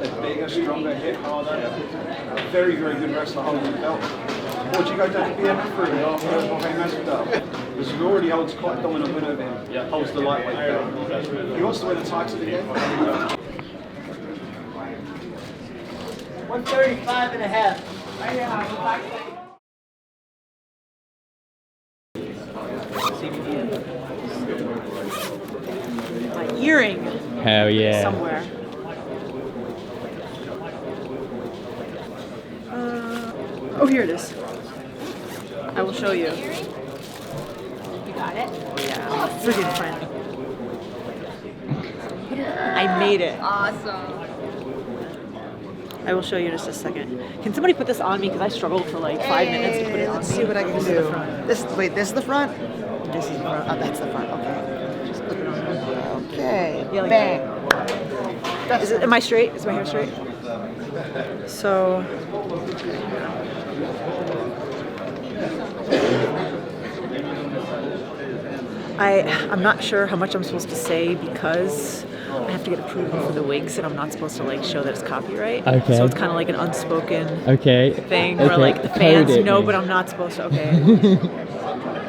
They're bigger, stronger, hit harder. Very, very good wrestler holding the belt. Or do you go down to BMF for it after Jorge Masvidal? Because he already holds quite a dominant win over him. Yeah. Holds the lightweight belt. He wants to win the title again. 135 and a half. My earring. Hell yeah. Somewhere. Oh, here it is. I will show you. You got it? Yeah. Friggin' friend. I made it. Awesome. I will show you in just a second. Can somebody put this on me? Because I struggled for like 5 minutes to put it on. Let's me. see what I can This do. is the front. This is the front? This is the front. Oh, that's the front. Okay. Just put it on. Okay. Yeah, like Bang. Am I straight? Is my hair straight? So. I'm not sure how much I'm supposed to say because I have to get approval for the wigs and I'm not supposed to like show that it's copyright. Okay. So it's kind of like an unspoken thing where Okay. like the fans Code it, know, man. but I'm not supposed to. Okay.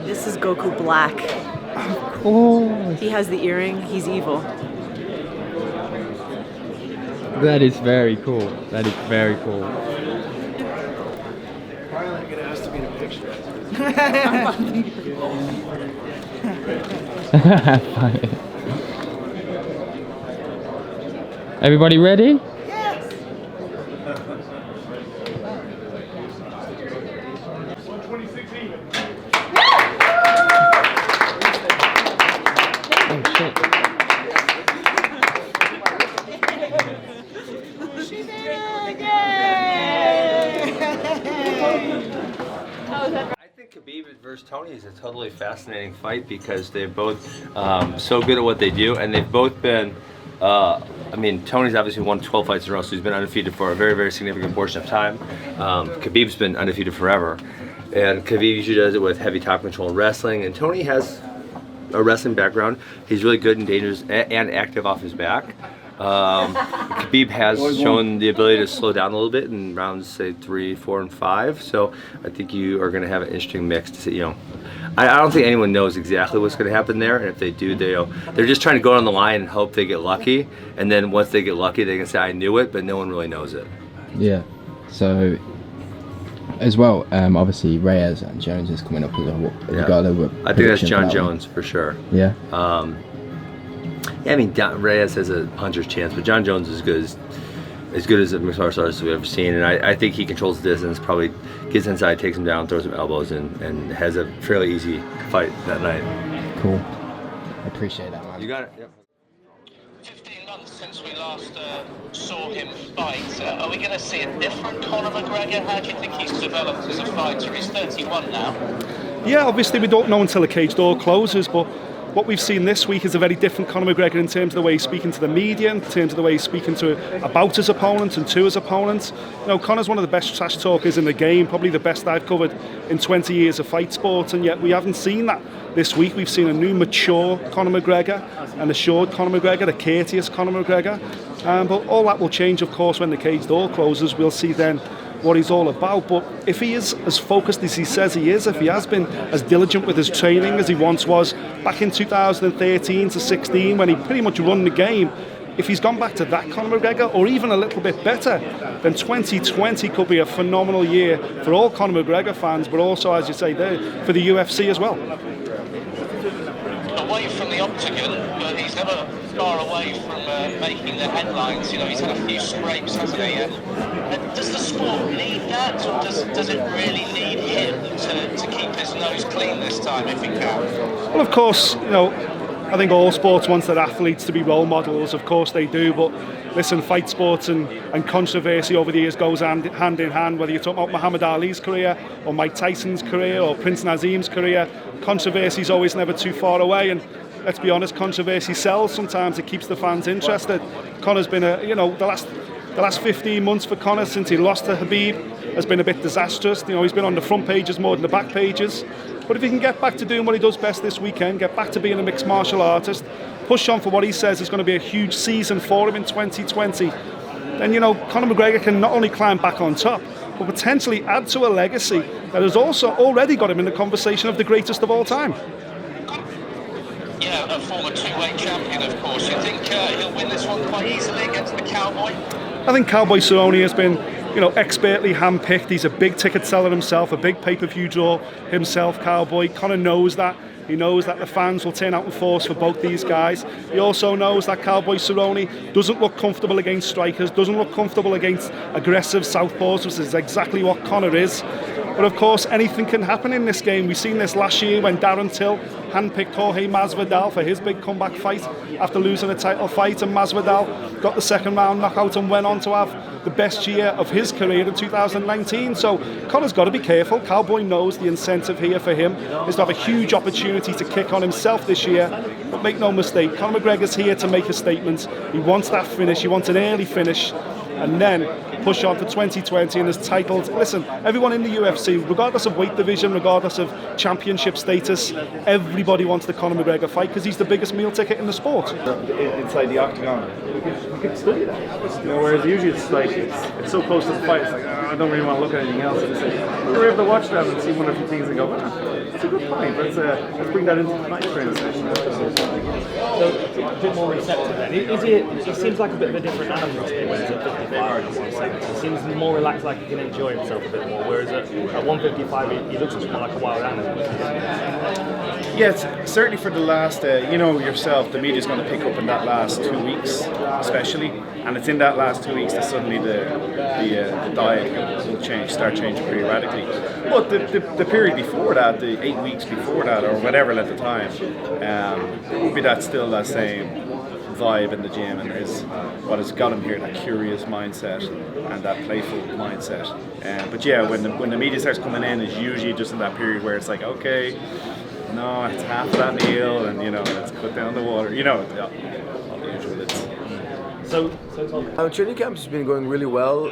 This is Goku Black. Oh, He has the earring. He's evil. that is very cool. That is very cool. Probably going to ask to be in a picture. Funny. Everybody ready? Yes. 126 even. Oh shit. She did it. I think Khabib versus Tony is a totally fascinating fight because they're both so good at what they do, and they've both been. I mean, Tony's obviously won 12 fights in a row, so he's been undefeated for a very, very significant portion of time. Khabib's been undefeated forever, and Khabib usually does it with heavy top control and wrestling. And Tony has a wrestling background. He's really good and dangerous and active off his back. Khabib has shown the ability to slow down a little bit in rounds, say 3, 4, and 5. So I think you are going to have an interesting mix to see. I don't think anyone knows exactly what's going to happen there, and if they do, they're just trying to go on the line and hope they get lucky. And then once they get lucky, they can say, "I knew it," but no one really knows it. Yeah. So, as well, obviously Reyes and Jones is coming up as well. Yeah. I think that's John Jones for sure. Yeah. Yeah, I mean, Reyes has a puncher's chance, but John Jones is as good as a mixed martial artist we've ever seen, and I think he controls the distance, probably gets inside, takes him down, throws him elbows, and has a fairly easy fight that night. Cool. I appreciate that, man. You got it. Yep. 15 months since we last saw him fight. Are we going to see a different Conor McGregor? How do you think he's developed as a fighter? He's 31 now. Yeah, obviously we don't know until the cage door closes, but what we've seen this week is a very different Conor McGregor in terms of the way he's speaking to the media, in terms of the way he's speaking about his opponent and to his opponents. Conor's one of the best trash talkers in the game, probably the best I've covered in 20 years of fight sport, and yet we haven't seen that this week. We've seen a new mature Conor McGregor, an assured Conor McGregor, a courteous Conor McGregor. But all that will change, of course, when the cage door closes. We'll see then what he's all about. But if he is as focused as he says he is, if he has been as diligent with his training as he once was back in 2013 to 16 when he pretty much run the game, if he's gone back to that Conor McGregor or even a little bit better, then 2020 could be a phenomenal year for all Conor McGregor fans, but also, as you say there, for the UFC as well. Away from the octagon, but he's never far away from making the headlines. He's had a few scrapes, hasn't he? Does the sport need that, or does it really need him to keep his nose clean this time, if he can? Well, of course, I think all sports want their athletes to be role models. Of course they do, but listen, fight sports and controversy over the years goes hand in hand. Whether you're talking about Muhammad Ali's career or Mike Tyson's career or Prince Nazim's career, controversy's always never too far away. And let's be honest, controversy sells. Sometimes it keeps the fans interested. Conor's been the last 15 months for Conor since he lost to Khabib has been a bit disastrous. He's been on the front pages more than the back pages. But if he can get back to doing what he does best this weekend, get back to being a mixed martial artist, push on for what he says is going to be a huge season for him in 2020, then, you know, Conor McGregor can not only climb back on top, but potentially add to a legacy that has also already got him in the conversation of the greatest of all time. Yeah, a former two-weight champion, of course. You think he'll win this one quite easily against the Cowboy? I think Cowboy Cerrone has been, you know, expertly handpicked. He's a big ticket seller himself, a big pay-per-view draw himself, Cowboy. Conor knows that. He knows that the fans will turn out in force for both these guys. He also knows that Cowboy Cerrone doesn't look comfortable against strikers, doesn't look comfortable against aggressive southpaws, which is exactly what Conor is. But of course, anything can happen in this game. We've seen this last year when Darren Till handpicked Jorge Masvidal for his big comeback fight after losing a title fight, and Masvidal got the second round knockout and went on to have the best year of his career in 2019. So Conor's got to be careful. Cowboy knows the incentive here for him is to have a huge opportunity to kick on himself this year. But make no mistake, Conor McGregor's here to make a statement. He wants that finish. He wants an early finish, and then push on for 2020 and his titles. Listen, everyone in the UFC, regardless of weight division, regardless of championship status, everybody wants the Conor McGregor fight because he's the biggest meal ticket in the sport. Inside the octagon, you can study that. You know, whereas usually it's like it's so close to the fight, it's like I don't really want to look at anything else. It's like we're able to watch that and see one or two things and go, it's a good fight. Let's bring that into tonight's training session. So a bit more receptive then. It seems like a bit of a different animal to me when he's at 55 in 1 second. He seems more relaxed, like he can enjoy himself a bit more, whereas at 155 he looks more like a wild animal. Yes, certainly for the last, you know yourself, the media's going to pick up in that last 2 weeks, especially, and it's in that last 2 weeks that suddenly the diet will start changing pretty radically. But the period before that, the 8 weeks before that, or whatever at the time, maybe that's still that same vibe in the gym, and there's what has got him here, that curious mindset and that playful mindset. But yeah, when the media starts coming in, is usually just in that period where it's like, okay, no, it's half of that meal, and you know, let's cut down the water. You know, all the usual bits. Our training camp has been going really well.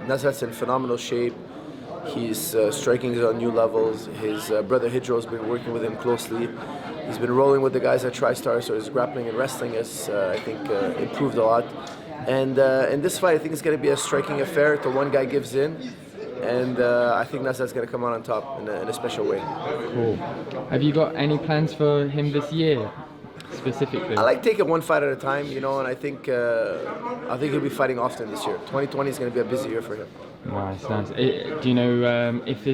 Nasrat's in phenomenal shape. He's striking is on new levels. His brother Hidro's been working with him closely. He's been rolling with the guys at TriStar, so his grappling and wrestling has, I think, improved a lot. And in this fight, I think it's going to be a striking affair till one guy gives in. And I think Nasrat's going to come out on top in a special way. Cool. Have you got any plans for him this year, specifically? I like taking one fight at a time, you know, and I think he'll be fighting often this year. 2020 is going to be a busy year for him. Nice. Do you know if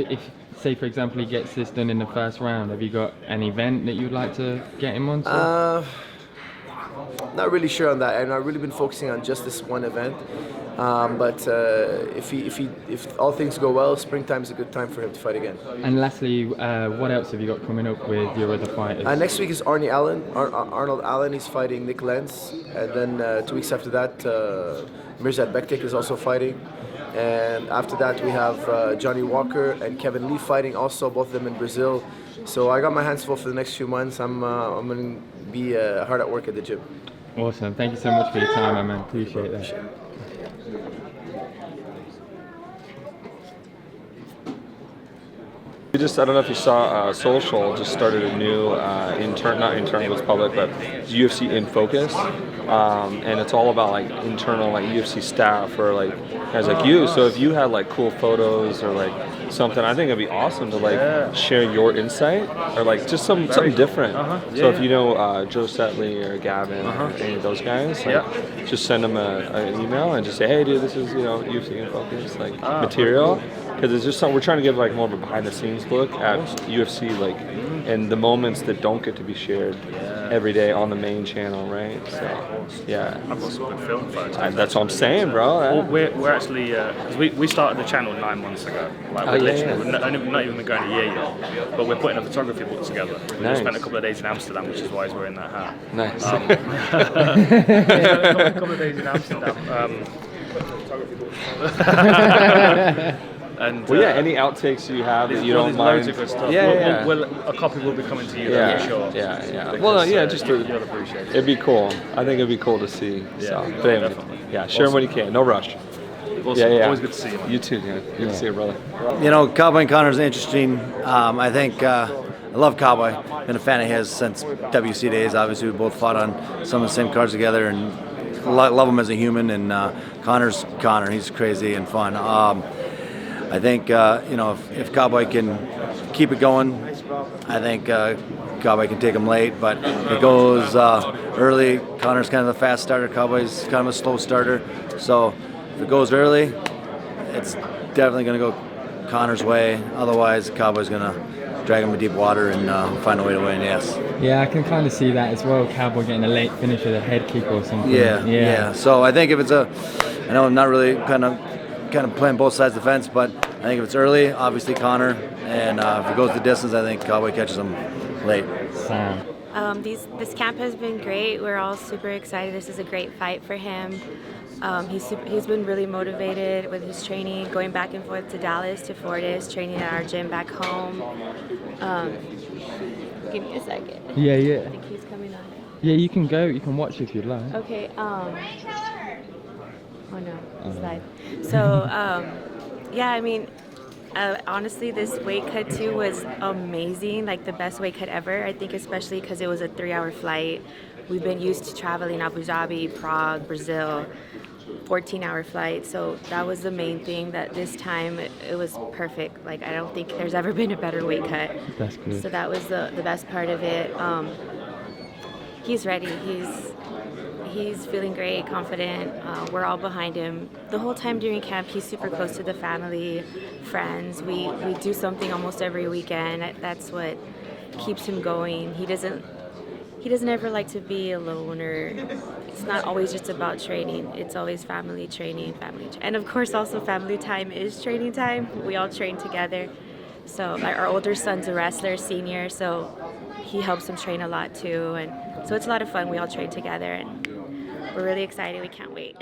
say for example he gets this done in the first round, have you got an event that you'd like to get him on to? Not really sure on that. I've really been focusing on just this one event. But if all things go well, springtime is a good time for him to fight again. And lastly, what else have you got coming up with your other fighters? Next week is Arnold Allen. He's fighting Nick Lenz, and then 2 weeks after that, Mirzad Bektik is also fighting. And after that, we have Johnny Walker and Kevin Lee fighting also, both of them in Brazil. So I got my hands full for the next few months. I'm going to be hard at work at the gym. Awesome. Thank you so much for your time, man. Appreciate that. I don't know if you saw, Social just started a new, not internal, it's public, but UFC in Focus, and it's all about like internal like UFC staff or like guys like you. So if you had like cool photos or like something, I think it'd be awesome to like share your insight or like just something different. So if you know Joe Setley or Gavin or any of those guys, like, just send them an email and just say, hey dude, this is UFC in Focus like material. Because it's just something we're trying to give like more of a behind-the-scenes look at UFC, like, and the moments that don't get to be shared every day on the main channel, right? So, yeah. I've got some good film photos. That's what I'm saying, bro. Well, we're actually because we started the channel 9 months ago. Like we're not even been going a year yet, but we're putting a photography book together. We just spent a couple of days in Amsterdam, which is why he's wearing that hat. Nice. A couple of days in Amsterdam. And, well, any outtakes you have that you don't mind. Loads of good stuff. Yeah, a copy will be coming to you, for sure. Yeah. Well, just you'll appreciate it. It'd be cool. I think it'd be cool to see. So, but anyway, share them when you can. No rush. Awesome. Always good to see you. Man. You too, man. Good to see you, brother. You know, Cowboy and Conor is interesting. I think I love Cowboy. Been a fan of his since WC days. Obviously, we both fought on some of the same cards together, and love him as a human, and Connor's Connor. He's crazy and fun. I think if Cowboy can keep it going, I think Cowboy can take him late. But if it goes early, Connor's kind of the fast starter. Cowboy's kind of a slow starter. So if it goes early, it's definitely going to go Connor's way. Otherwise, Cowboy's going to drag him to deep water and find a way to win. Yes. Yeah, I can kind of see that as well. Cowboy getting a late finish with a head kick or something. Yeah. So I think if it's I know I'm not really kind of playing both sides of the fence, but I think if it's early, obviously Connor, and if it goes the distance, I think Cowboy catches him late. Sam. This camp has been great. We're all super excited. This is a great fight for him. He's been really motivated with his training, going back and forth to Dallas, to Fortis, training at our gym back home. Give me a second. Yeah. I think he's coming on. Yeah, you can go. You can watch if you'd like. Okay. Oh no, it's live. So, yeah, I mean, honestly, this weight cut too was amazing, like the best weight cut ever. I think especially because it was a 3-hour flight. We've been used to traveling Abu Dhabi, Prague, Brazil, 14-hour flight. So that was the main thing, that this time it was perfect. Like, I don't think there's ever been a better weight cut. That's good. So that was the best part of it. He's ready. He's feeling great, confident. We're all behind him. The whole time during camp, he's super close to the family, friends. We do something almost every weekend. That's what keeps him going. He doesn't ever like to be alone, or it's not always just about training. It's always family training, and of course also family time is training time. We all train together. So our older son's a wrestler, senior, so he helps him train a lot too, and so it's a lot of fun. We all train together, and we're really excited. We can't wait.